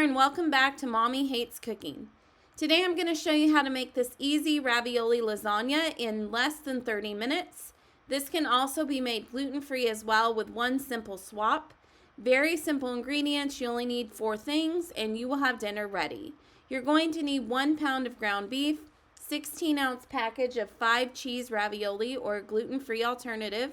and welcome back to Mommy Hates Cooking. Today I'm going to show you how to make this easy ravioli lasagna in less than 30 minutes. This can also be made gluten-free as well with one simple swap. Very simple ingredients. You only need 4 things and you will have dinner ready. You're going to need 1 pound of ground beef, 16-ounce package of 5 cheese ravioli or gluten-free alternative.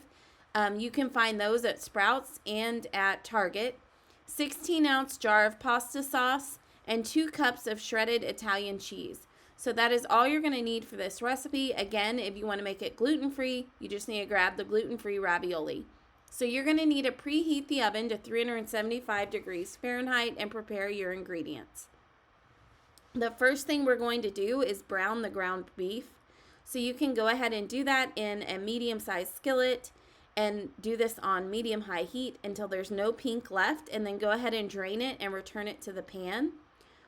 You can find those at Sprouts and at Target. 16-ounce jar of pasta sauce, and 2 cups of shredded Italian cheese. So that is all you're going to need for this recipe. Again, if you want to make it gluten-free, you just need to grab the gluten-free ravioli. So you're going to need to preheat the oven to 375 degrees Fahrenheit and prepare your ingredients. The first thing we're going to do is brown the ground beef. So you can go ahead and do that in a medium-sized skillet and do this on medium-high heat until there's no pink left, and then go ahead and drain it and return it to the pan.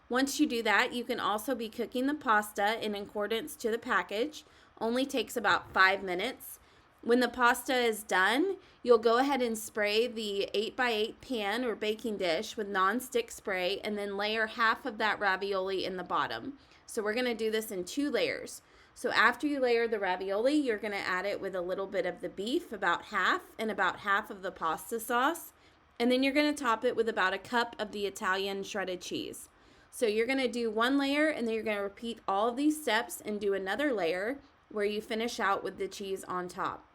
Once you do that, you can also be cooking the pasta in accordance to the package. Only takes about 5 minutes. When the pasta is done, you'll go ahead and spray the 8x8 pan or baking dish with non-stick spray and then layer half of that ravioli in the bottom. So we're going to do this in 2 layers. So after you layer the ravioli, you're going to add it with a little bit of the beef, about half, and about half of the pasta sauce. And then you're going to top it with about a cup of the Italian shredded cheese. So you're going to do 1 layer, and then you're going to repeat all of these steps and do another layer where you finish out with the cheese on top.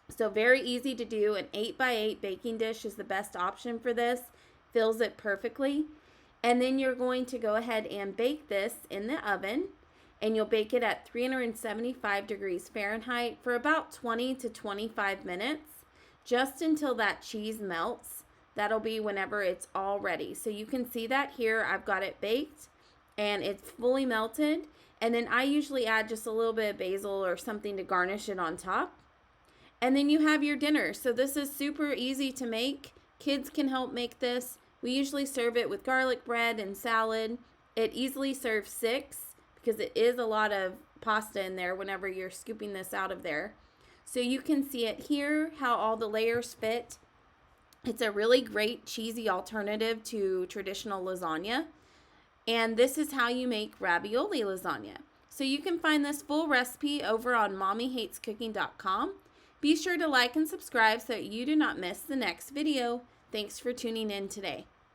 So very easy to do. An 8x8 baking dish is the best option for this. Fills it perfectly. And then you're going to go ahead and bake this in the oven. And you'll bake it at 375 degrees Fahrenheit for about 20 to 25 minutes, just until that cheese melts. That'll be whenever it's all ready. So you can see that here, I've got it baked and it's fully melted. And then I usually add just a little bit of basil or something to garnish it on top. And then you have your dinner. So this is super easy to make. Kids can help make this. We usually serve it with garlic bread and salad. It easily serves 6. Because it is a lot of pasta in there whenever you're scooping this out of there. So you can see it here, how all the layers fit. It's a really great cheesy alternative to traditional lasagna. And this is how you make ravioli lasagna. So you can find this full recipe over on mommyhatescooking.com. Be sure to like and subscribe so that you do not miss the next video. Thanks for tuning in today.